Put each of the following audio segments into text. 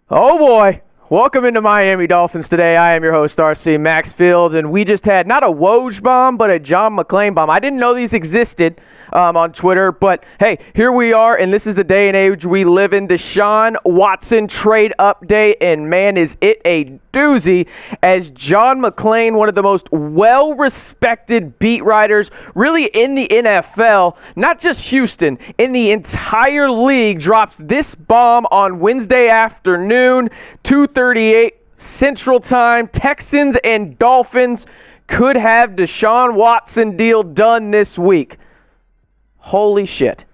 Oh boy, welcome into Miami Dolphins today. I am your host, RC Maxfield, and we just had not a Woj bomb, but a John McClain bomb. I didn't know these existed on Twitter, but hey, here we are, and this is the day and age we live in. Deshaun Watson trade update, and man, is it a doozy, as John McClain, one of the most well-respected beat writers really in the NFL, not just Houston, in the entire league, drops this bomb on Wednesday afternoon, 2:38 Central Time. Texans and Dolphins could have Deshaun Watson deal done this week. Holy shit.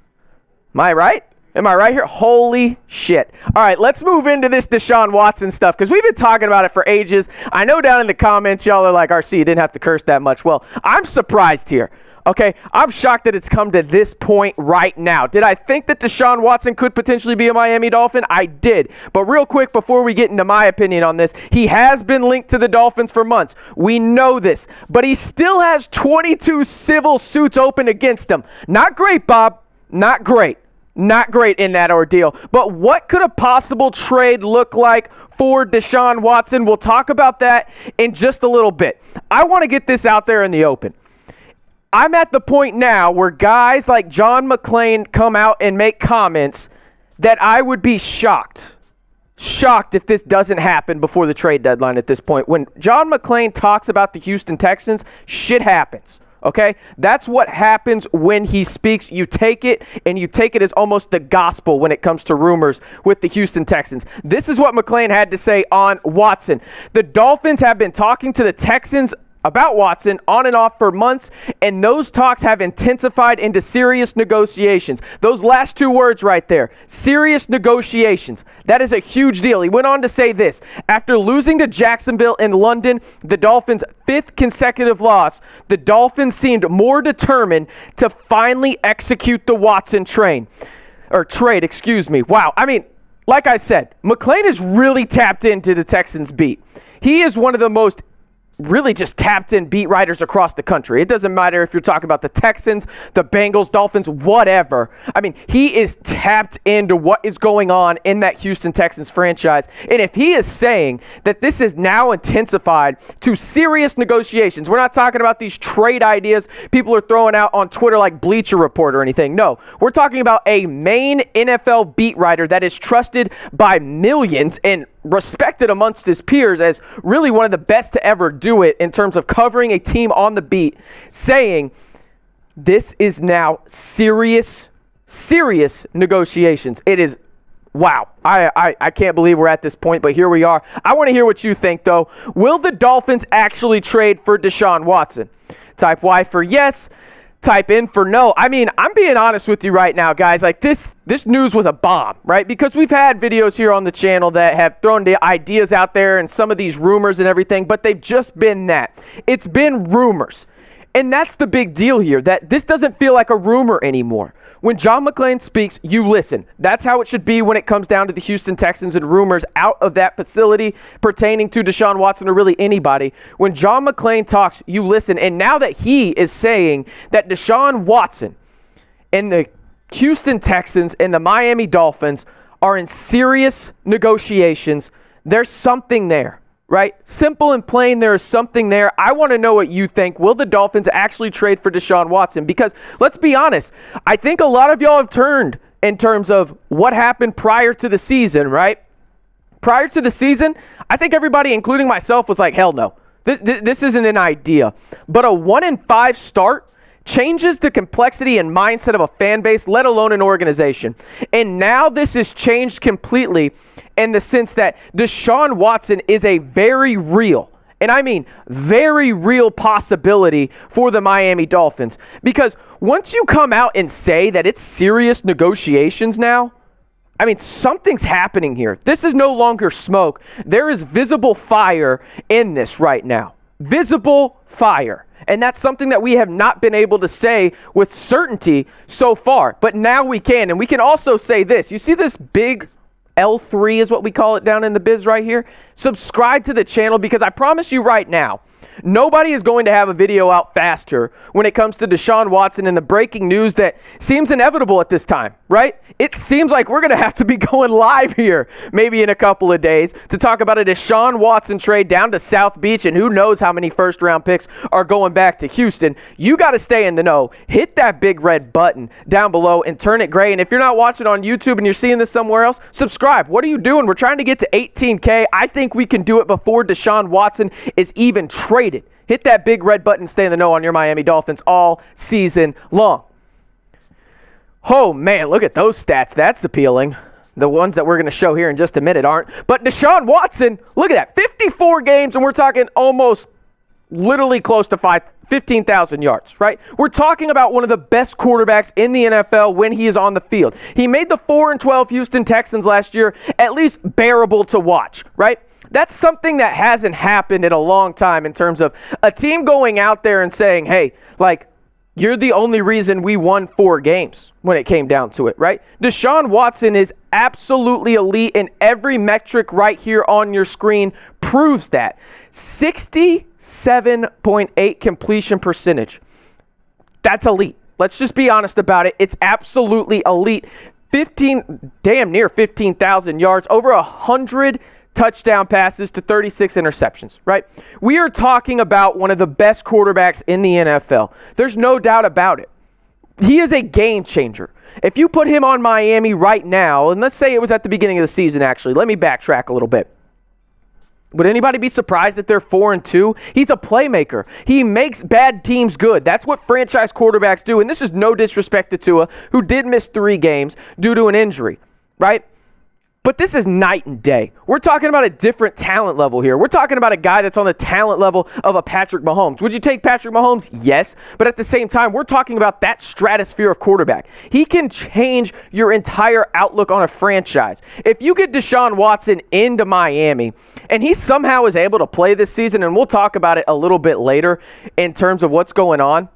Am I right? Am I right here? Holy shit. All right, let's move into this Deshaun Watson stuff because we've been talking about it for ages. I know down in the comments, y'all are like, RC, you didn't have to curse that much. Well, I'm surprised here. Okay, I'm shocked that it's come to this point right now. Did I think that Deshaun Watson could potentially be a Miami Dolphin? I did. But real quick, before we get into my opinion on this, he has been linked to the Dolphins for months. We know this. But he still has 22 civil suits open against him. Not great, Bob. Not great. Not great in that ordeal. But what could a possible trade look like for Deshaun Watson? We'll talk about that in just a little bit. I want to get this out there in the open. I'm at the point now where guys like John McClain come out and make comments that I would be shocked if this doesn't happen before the trade deadline at this point. When John McClain talks about the Houston Texans, shit happens, okay? That's what happens when he speaks. You take it, and you take it as almost the gospel when it comes to rumors with the Houston Texans. This is what McClain had to say on Watson. The Dolphins have been talking to the Texans about Watson on and off for months, and those talks have intensified into serious negotiations. Those last two words right there, serious negotiations. That is a huge deal. He went on to say this: after losing to Jacksonville in London, the Dolphins' fifth consecutive loss, the Dolphins seemed more determined to finally execute the Watson trade. Wow. I mean, like I said, McClain is really tapped into the Texans beat. He is one of the most really just tapped in beat writers across the country. It doesn't matter if you're talking about the Texans, the Bengals, Dolphins, whatever. I mean, he is tapped into what is going on in that Houston Texans franchise. And if he is saying that this is now intensified to serious negotiations, we're not talking about these trade ideas people are throwing out on Twitter like Bleacher Report or anything. No, we're talking about a main NFL beat writer that is trusted by millions and respected amongst his peers as really one of the best to ever do it in terms of covering a team on the beat, saying this is now serious negotiations. It is, wow. I can't believe we're at this point, but here we are. I want to hear what you think, though. Will the Dolphins actually trade for Deshaun Watson? Type Y for yes. Type in for no. I mean, I'm being honest with you right now, guys. Like, this news was a bomb, right? Because we've had videos here on the channel that have thrown the ideas out there and some of these rumors and everything, but they've just been that. It's been rumors. And that's the big deal here, that this doesn't feel like a rumor anymore. When John McClain speaks, you listen. That's how it should be when it comes down to the Houston Texans and rumors out of that facility pertaining to Deshaun Watson or really anybody. When John McClain talks, you listen. And now that he is saying that Deshaun Watson and the Houston Texans and the Miami Dolphins are in serious negotiations, there's something there. Right? Simple and plain, there is something there. I want to know what you think. Will the Dolphins actually trade for Deshaun Watson? Because let's be honest, I think a lot of y'all have turned in terms of what happened prior to the season, right? Prior to the season, I think everybody, including myself, was like, hell no. This isn't an idea. But a 1-5 start changes the complexity and mindset of a fan base, let alone an organization. And now this has changed completely in the sense that Deshaun Watson is a very real, and I mean very real possibility for the Miami Dolphins. Because once you come out and say that it's serious negotiations now, I mean, something's happening here. This is no longer smoke. There is visible fire in this right now. Visible fire. And that's something that we have not been able to say with certainty so far. But now we can. And we can also say this. You see this big L3 is what we call it down in the biz right here? Subscribe to the channel, because I promise you right now, Nobody is going to have a video out faster when it comes to Deshaun Watson and the breaking news that seems inevitable at this time, right? It seems like we're going to have to be going live here maybe in a couple of days to talk about a Deshaun Watson trade down to South Beach, and who knows how many first-round picks are going back to Houston. You got to stay in the know. Hit that big red button down below and turn it gray. And if you're not watching on YouTube and you're seeing this somewhere else, subscribe. What are you doing? We're trying to get to 18K. I think we can do it before Deshaun Watson is even traded. Hit that big red button, stay in the know on your Miami Dolphins all season long. Oh, man, look at those stats. That's appealing. The ones that we're going to show here in just a minute aren't. But Deshaun Watson, look at that. 54 games, and we're talking almost literally close to 15,000 yards, right? We're talking about one of the best quarterbacks in the NFL when he is on the field. He made the 4-12 Houston Texans last year at least bearable to watch, right? That's something that hasn't happened in a long time in terms of a team going out there and saying, hey, like, you're the only reason we won 4 games when it came down to it, right? Deshaun Watson is absolutely elite, and every metric right here on your screen proves that. 67.8 completion percentage. That's elite. Let's just be honest about it. It's absolutely elite. Damn near 15,000 yards, over 100 touchdown passes to 36 interceptions, right? We are talking about one of the best quarterbacks in the NFL. There's no doubt about it. He is a game changer. If you put him on Miami right now, and let's say it was at the beginning of the season, actually, let me backtrack a little bit. Would anybody be surprised that they're 4-2? He's a playmaker. He makes bad teams good. That's what franchise quarterbacks do, and this is no disrespect to Tua, who did miss 3 games due to an injury, right? But this is night and day. We're talking about a different talent level here. We're talking about a guy that's on the talent level of a Patrick Mahomes. Would you take Patrick Mahomes? Yes. But at the same time, we're talking about that stratosphere of quarterback. He can change your entire outlook on a franchise. If you get Deshaun Watson into Miami and he somehow is able to play this season, and we'll talk about it a little bit later in terms of what's going on,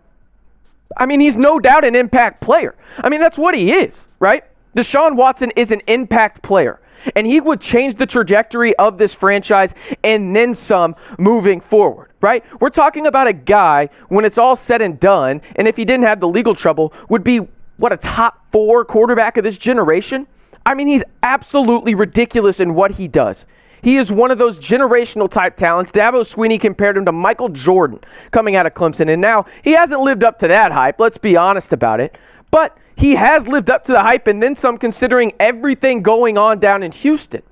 I mean, he's no doubt an impact player. I mean, that's what he is, right? Deshaun Watson is an impact player, and he would change the trajectory of this franchise and then some moving forward, right? We're talking about a guy, when it's all said and done, and if he didn't have the legal trouble, would be, a top 4 quarterback of this generation? I mean, he's absolutely ridiculous in what he does. He is one of those generational type talents. Dabo Swinney compared him to Michael Jordan coming out of Clemson, and now he hasn't lived up to that hype, let's be honest about it, but he has lived up to the hype and then some, considering everything going on down in Houston.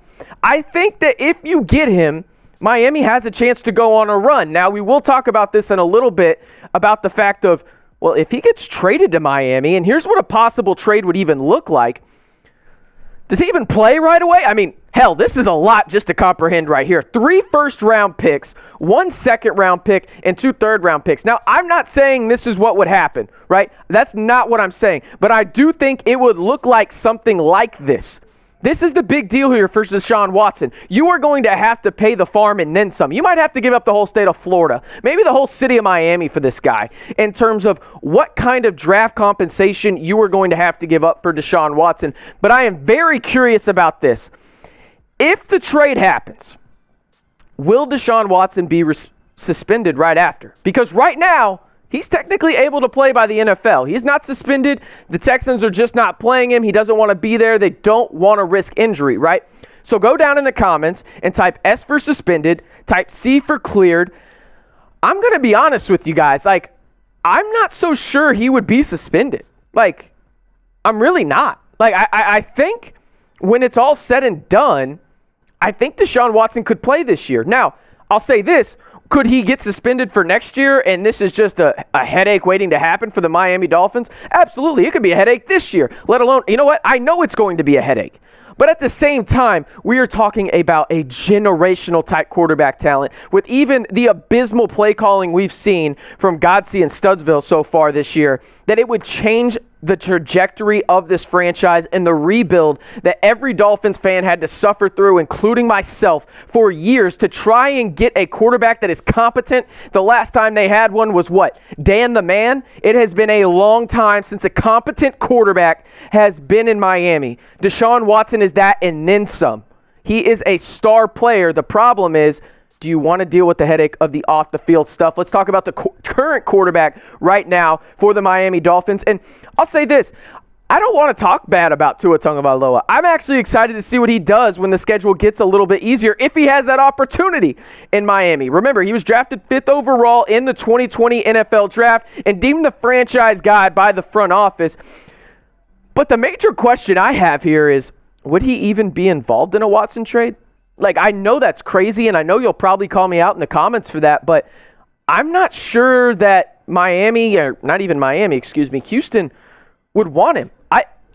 I think that if you get him, Miami has a chance to go on a run. Now, we will talk about this in a little bit, about the fact of, well, if he gets traded to Miami, and here's what a possible trade would even look like. Does he even play right away? I mean, hell, this is a lot just to comprehend right here. 3 first-round picks, 1 second-round pick, and 2 third-round picks. Now, I'm not saying this is what would happen, right? That's not what I'm saying. But I do think it would look like something like this. This is the big deal here for Deshaun Watson. You are going to have to pay the farm and then some. You might have to give up the whole state of Florida, maybe the whole city of Miami for this guy, in terms of what kind of draft compensation you are going to have to give up for Deshaun Watson. But I am very curious about this. If the trade happens, will Deshaun Watson be suspended right after? Because right now, he's technically able to play by the NFL. He's not suspended. The Texans are just not playing him. He doesn't want to be there. They don't want to risk injury, right? So go down in the comments and type S for suspended, type C for cleared. I'm going to be honest with you guys. I'm not so sure he would be suspended. I'm really not. I think when it's all said and done, I think Deshaun Watson could play this year. Now, I'll say this. Could he get suspended for next year and this is just a headache waiting to happen for the Miami Dolphins? Absolutely. It could be a headache this year, let alone, you know what? I know it's going to be a headache. But at the same time, we are talking about a generational type quarterback talent with even the abysmal play calling we've seen from Godsey and Studsville so far this year, that it would change the trajectory of this franchise and the rebuild that every Dolphins fan had to suffer through, including myself, for years to try and get a quarterback that is competent. The last time they had one was what? Dan the Man? It has been a long time since a competent quarterback has been in Miami. Deshaun Watson is that and then some. He is a star player. The problem is do you want to deal with the headache of the off-the-field stuff? Let's talk about the current quarterback right now for the Miami Dolphins. And I'll say this. I don't want to talk bad about Tua Tagovailoa. I'm actually excited to see what he does when the schedule gets a little bit easier, if he has that opportunity in Miami. Remember, he was drafted 5th overall in the 2020 NFL Draft and deemed the franchise guy by the front office. But the major question I have here is, would he even be involved in a Watson trade? Like, I know that's crazy, and I know you'll probably call me out in the comments for that, but I'm not sure that Houston would want him.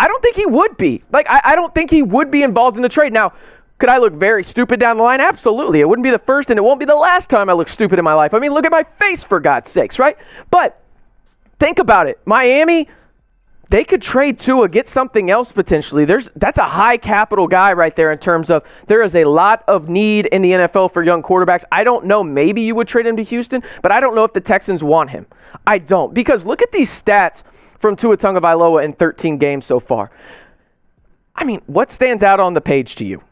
I don't think he would be. I don't think he would be involved in the trade. Now, could I look very stupid down the line? Absolutely. It wouldn't be the first, and it won't be the last time I look stupid in my life. I mean, look at my face, for God's sakes, right? But think about it. Miami, they could trade Tua, get something else potentially. That's a high capital guy right there in terms of there is a lot of need in the NFL for young quarterbacks. I don't know. Maybe you would trade him to Houston, but I don't know if the Texans want him. I don't. Because look at these stats from Tua Tagovailoa in 13 games so far. I mean, what stands out on the page to you?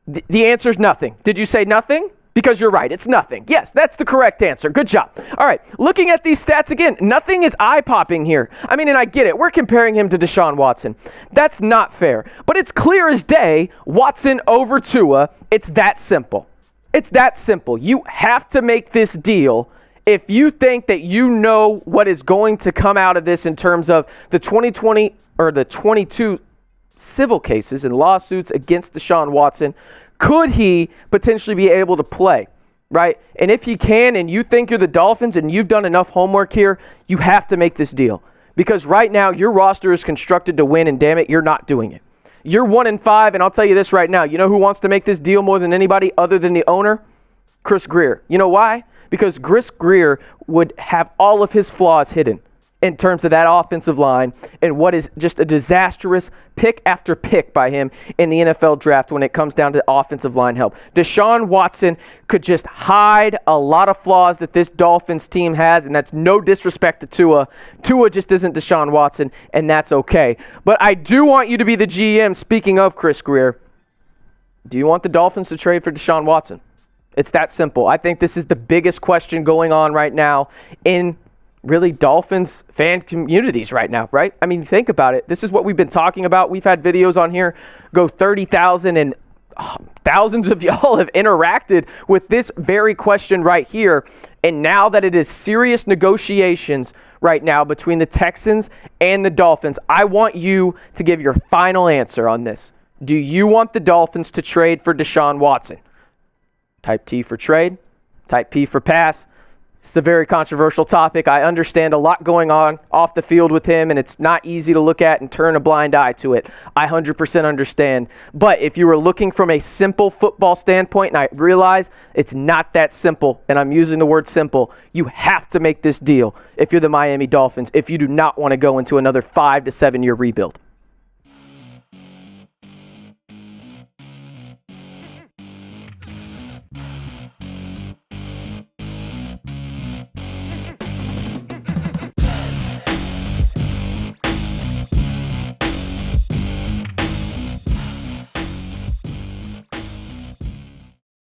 The answer is nothing. Did you say nothing? Because you're right, it's nothing. Yes, that's the correct answer. Good job. All right, looking at these stats again, nothing is eye-popping here. I mean, and I get it. We're comparing him to Deshaun Watson. That's not fair. But it's clear as day, Watson over Tua. It's that simple. It's that simple. You have to make this deal if you think that you know what is going to come out of this in terms of the 2020 or the 22 civil cases and lawsuits against Deshaun Watson. Could he potentially be able to play, right? And if he can, and you think you're the Dolphins and you've done enough homework here, you have to make this deal. Because right now, your roster is constructed to win, and damn it, you're not doing it. You're 1-5, and I'll tell you this right now. You know who wants to make this deal more than anybody other than the owner? Chris Grier. You know why? Because Chris Grier would have all of his flaws hidden in terms of that offensive line and what is just a disastrous pick after pick by him in the NFL draft when it comes down to offensive line help. Deshaun Watson could just hide a lot of flaws that this Dolphins team has, and that's no disrespect to Tua. Tua just isn't Deshaun Watson, and that's okay. But I do want you to be the GM, speaking of Chris Grier. Do you want the Dolphins to trade for Deshaun Watson? It's that simple. I think this is the biggest question going on right now in really Dolphins fan communities right now, right? I mean, think about it. This is what we've been talking about. We've had videos on here go 30,000 and thousands of y'all have interacted with this very question right here. And now that it is serious negotiations right now between the Texans and the Dolphins, I want you to give your final answer on this. Do you want the Dolphins to trade for Deshaun Watson? Type T for trade, type P for pass. It's a very controversial topic. I understand a lot going on off the field with him, and it's not easy to look at and turn a blind eye to it. I 100% understand. But if you were looking from a simple football standpoint, and I realize it's not that simple, and I'm using the word simple, you have to make this deal if you're the Miami Dolphins, if you do not want to go into another 5 to 7 year rebuild.